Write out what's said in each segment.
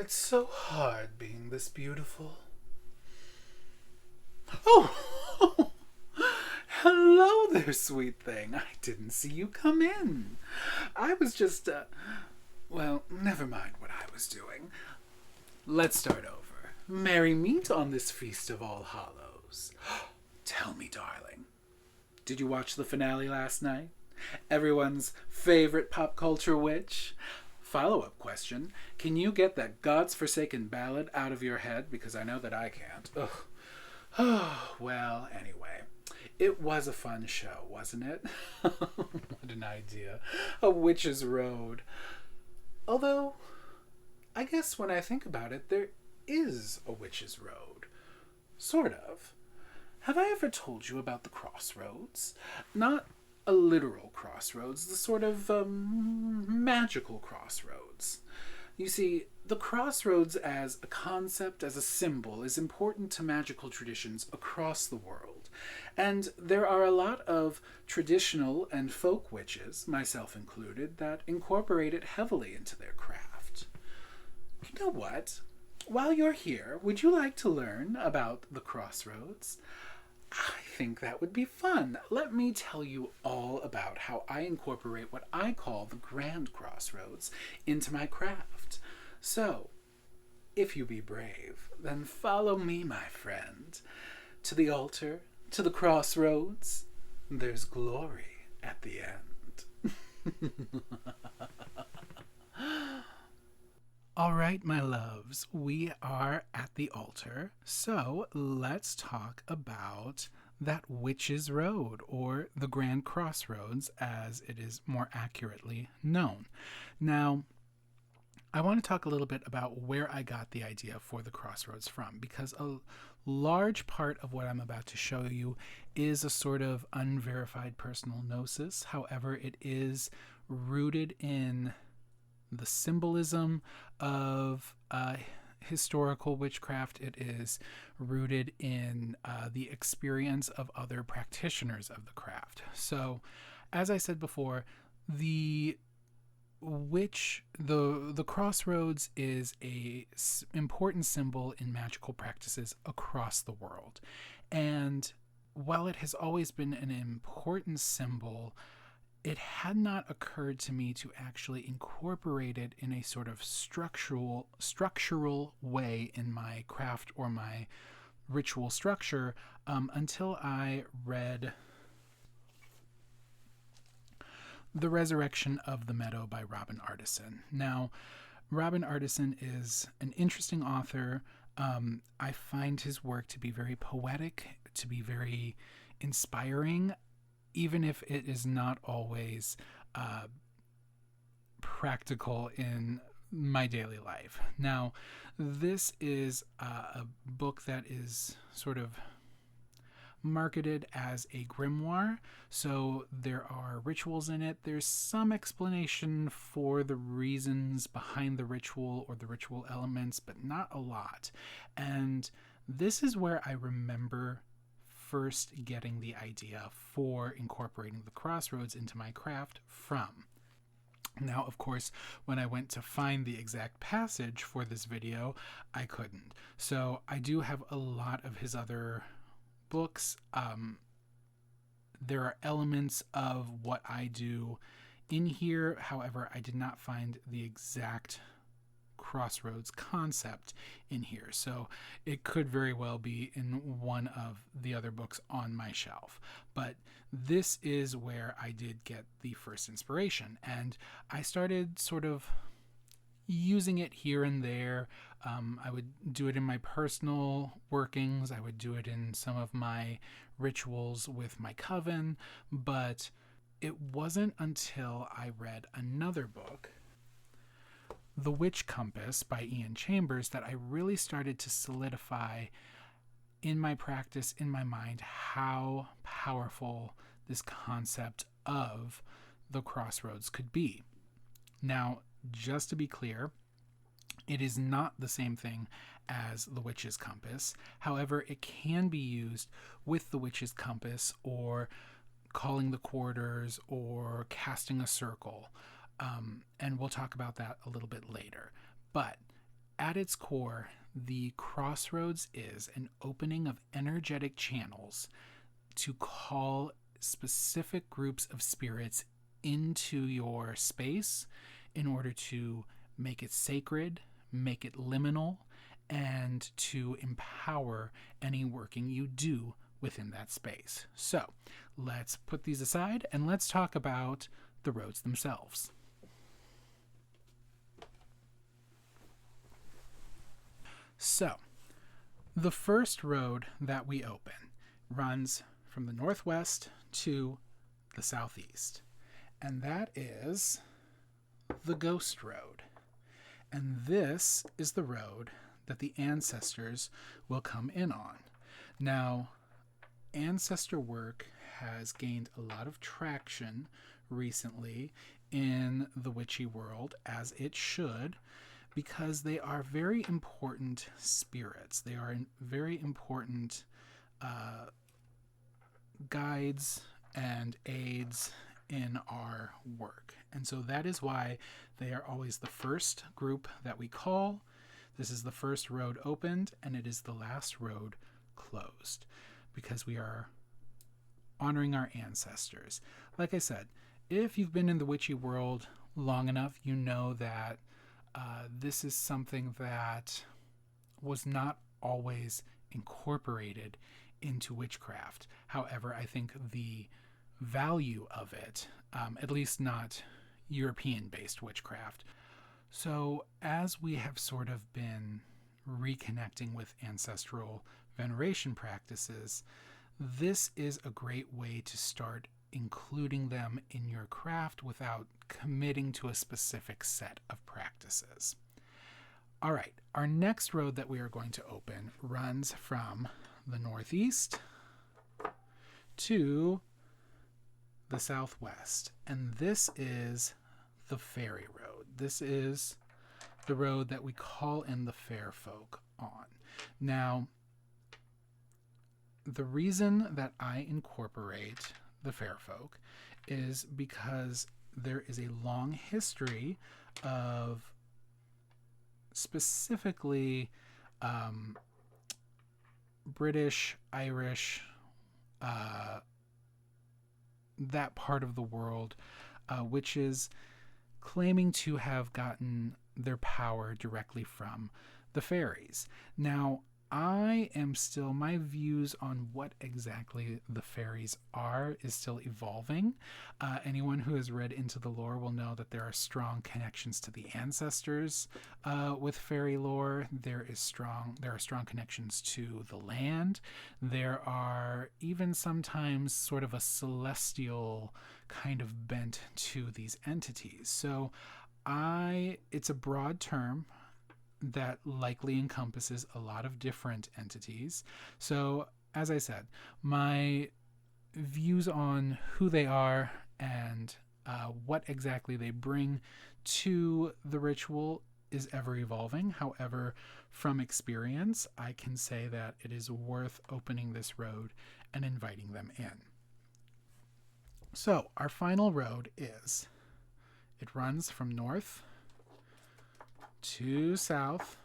It's so hard being this beautiful. Oh! Hello there, sweet thing. I didn't see you come in. I was just, well, never mind what I was doing. Let's start over. Merry meet on this Feast of All Hallows. Tell me, darling, did you watch the finale last night? Everyone's favorite pop culture witch? Follow-up question. Can you get that God's Forsaken ballad out of your head? Because I know that I can't. Ugh. Oh, well, anyway. It was a fun show, wasn't it? What an idea. A witch's road. Although, I guess when I think about it, there is a witch's road. Sort of. Have I ever told you about the Crossroads? Not a literal crossroads, the sort of magical crossroads. You see, the crossroads as a concept, as a symbol, is important to magical traditions across the world. And there are a lot of traditional and folk witches, myself included, that incorporate it heavily into their craft. You know what? While you're here, would you like to learn about the crossroads? I think that would be fun. Let me tell you all about how I incorporate what I call the grand crossroads into my craft. So, if you be brave, then follow me, my friend. To the altar, to the crossroads, there's glory at the end. All right, my loves, we are at the altar, so let's talk about that witch's road, or the Grand Crossroads, as it is more accurately known. Now, I want to talk a little bit about where I got the idea for the crossroads from, because a large part of what I'm about to show you is a sort of unverified personal gnosis. However, it is rooted in the symbolism of historical witchcraft. It is rooted in the experience of other practitioners of the craft. So, as I said before, the crossroads is a important symbol in magical practices across the world. And while it has always been an important symbol, it had not occurred to me to actually incorporate it in a sort of structural way in my craft or my ritual structure until I read The Resurrection of the Meadow by Robin Artisan. Now, Robin Artisan is an interesting author. I find his work to be very poetic, to be very inspiring, even if it is not always practical in my daily life. Now, this is a book that is sort of marketed as a grimoire, so there are rituals in it. There's some explanation for the reasons behind the ritual or the ritual elements, but not a lot. And this is where I remember first getting the idea for incorporating the crossroads into my craft from. Now, of course, when I went to find the exact passage for this video, I couldn't. So I do have a lot of his other books. There are elements of what I do in here. However, I did not find the exact crossroads concept in here. So it could very well be in one of the other books on my shelf. But this is where I did get the first inspiration. And I started sort of using it here and there. I would do it in my personal workings. I would do it in some of my rituals with my coven. But it wasn't until I read another book, The Witch Compass by Ian Chambers, that I really started to solidify in my practice, in my mind, how powerful this concept of the crossroads could be. Now, just to be clear, it is not the same thing as the witch's compass. However, it can be used with the witch's compass, or calling the quarters, or casting a circle. And we'll talk about that a little bit later. But At its core, the Crossroads is an opening of energetic channels to call specific groups of spirits into your space in order to make it sacred, make it liminal, and to empower any working you do within that space. So let's put these aside and let's talk about the roads themselves. So, the first road that we open runs from the northwest to the southeast, and that is the Ghost Road. And this is the road that the ancestors will come in on. Now, ancestor work has gained a lot of traction recently in the witchy world, as it should, because they are very important spirits. They are very important guides and aids in our work. And so that is why they are always the first group that we call. This is the first road opened, and it is the last road closed, because we are honoring our ancestors. Like I said, if you've been in the witchy world long enough, you know that this is something that was not always incorporated into witchcraft. However, I think the value of it, at least not European-based witchcraft. So as we have sort of been reconnecting with ancestral veneration practices, this is a great way to start including them in your craft without committing to a specific set of practices. All right, our next road that we are going to open runs from the northeast to the southwest, and this is the fairy road. This is the road that we call in the fair folk on. Now, the reason that I incorporate the fair folk is because there is a long history of specifically British, Irish, that part of the world, which is claiming to have gotten their power directly from the fairies. Now, my views on what exactly the fairies are is still evolving. Anyone who has read into the lore will know that there are strong connections to the ancestors with fairy lore. There are strong connections to the land. There are even sometimes sort of a celestial kind of bent to these entities. So it's a broad term that likely encompasses a lot of different entities. So, as I said, my views on who they are and what exactly they bring to the ritual is ever evolving. However, from experience, I can say that it is worth opening this road and inviting them in. So, our final road it runs from north to south,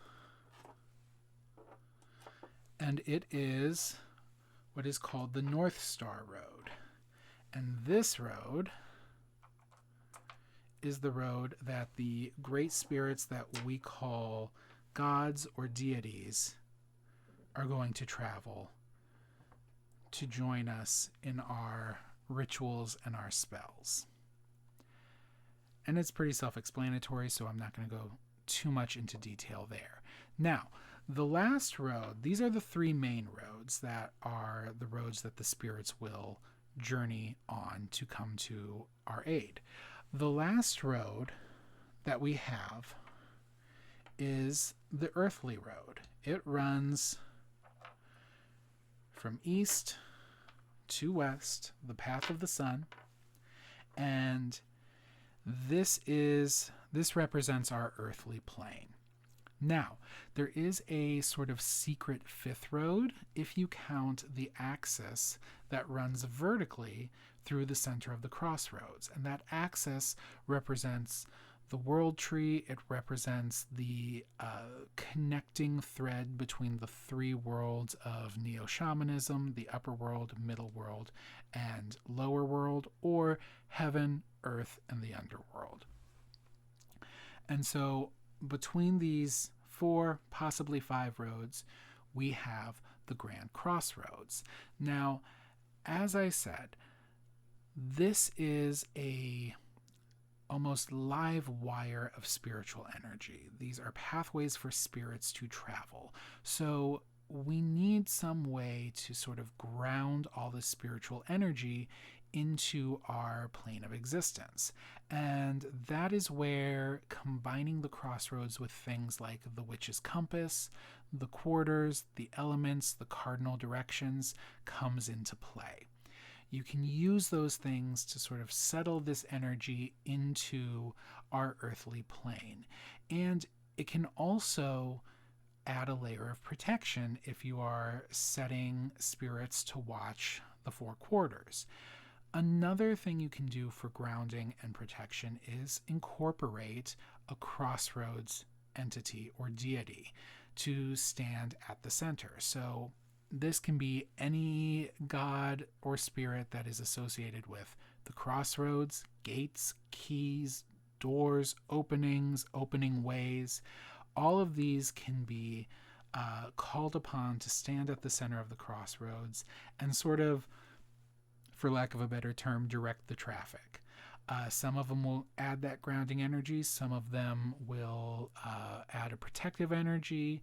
and it is what is called the North Star Road. And this road is the road that the great spirits that we call gods or deities are going to travel to join us in our rituals and our spells. And it's pretty self-explanatory, so I'm not going to go too much into detail there. Now, the last road, these are the three main roads that are the roads that the spirits will journey on to come to our aid. The last road that we have is the earthly road. It runs from east to west, the path of the sun, and this represents our earthly plane. Now, there is a sort of secret fifth road if you count the axis that runs vertically through the center of the crossroads. And that axis represents The world tree, it represents the connecting thread between the three worlds of neo-shamanism, the upper world, middle world, and lower world, or heaven, earth, and the underworld. And so between these 4, possibly 5 roads, we have the Grand Crossroads. Now, as I said, this is a almost live wire of spiritual energy. These are pathways for spirits to travel. So we need some way to sort of ground all this spiritual energy into our plane of existence. And that is where combining the crossroads with things like the witch's compass, the quarters, the elements, the cardinal directions comes into play. You can use those things to sort of settle this energy into our earthly plane. And it can also add a layer of protection if you are setting spirits to watch the 4 quarters. Another thing you can do for grounding and protection is incorporate a crossroads entity or deity to stand at the center. So this can be any god or spirit that is associated with the crossroads, gates, keys, doors, openings, opening ways. All of these can be called upon to stand at the center of the crossroads and sort of, for lack of a better term, direct the traffic. Some of them will add that grounding energy. Some of them will add a protective energy.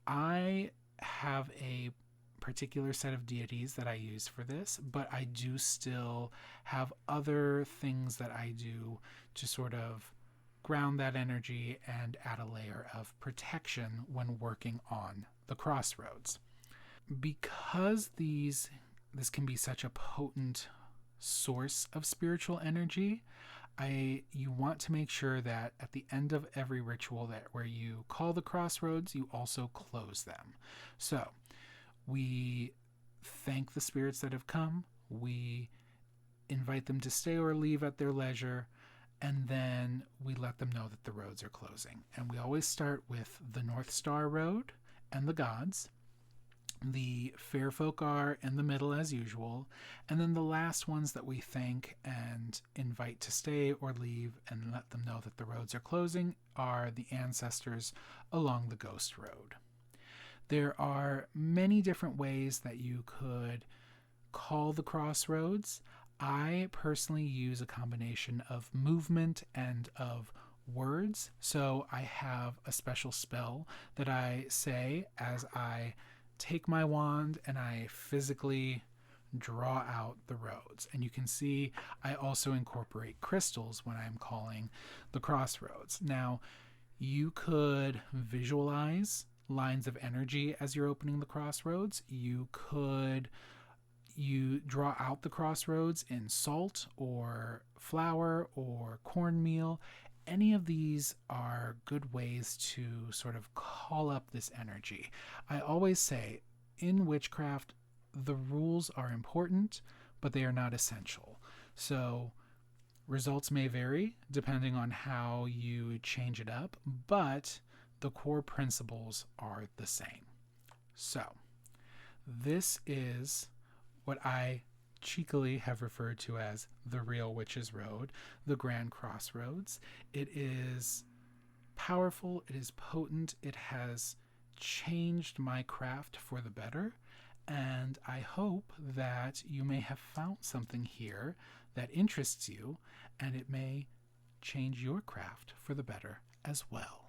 I have a particular set of deities that I use for this, but I do still have other things that I do to sort of ground that energy and add a layer of protection when working on the crossroads. Because this can be such a potent source of spiritual energy, you want to make sure that at the end of every ritual where you call the crossroads, you also close them. So we thank the spirits that have come, we invite them to stay or leave at their leisure, and then we let them know that the roads are closing. And we always start with the North Star Road and the gods. The fair folk are in the middle as usual, and then the last ones that we thank and invite to stay or leave and let them know that the roads are closing are the ancestors along the Ghost Road. There are many different ways that you could call the crossroads. I personally use a combination of movement and of words. So I have a special spell that I say as I take my wand and I physically draw out the roads. And you can see I also incorporate crystals when I'm calling the crossroads. Now, you could visualize lines of energy as you're opening the crossroads. You draw out the crossroads in salt or flour or cornmeal. Any of these are good ways to sort of call up this energy. I always say in witchcraft, the rules are important, but they are not essential. So results may vary depending on how you change it up, but the core principles are the same. So this is what I cheekily have referred to as the Real Witch's Road, the Grand Crossroads. It is powerful, it is potent, it has changed my craft for the better, and I hope that you may have found something here that interests you, and it may change your craft for the better as well.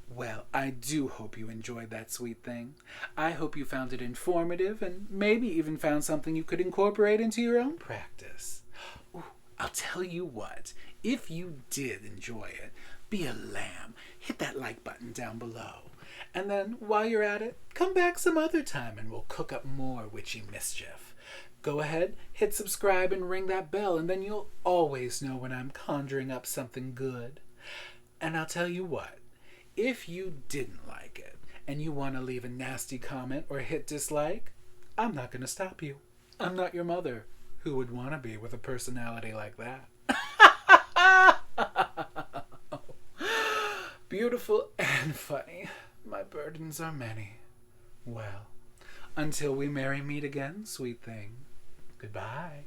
Well, I do hope you enjoyed that sweet thing. I hope you found it informative and maybe even found something you could incorporate into your own practice. Ooh, I'll tell you what, if you did enjoy it, be a lamb. Hit that like button down below. And then while you're at it, come back some other time and we'll cook up more witchy mischief. Go ahead, hit subscribe and ring that bell, and then you'll always know when I'm conjuring up something good. And I'll tell you what, if you didn't like it and you want to leave a nasty comment or hit dislike, I'm not going to stop you. I'm not your mother. Who would want to be with a personality like that? beautiful and funny. My burdens are many. Well, until we merry meet again, sweet thing, goodbye.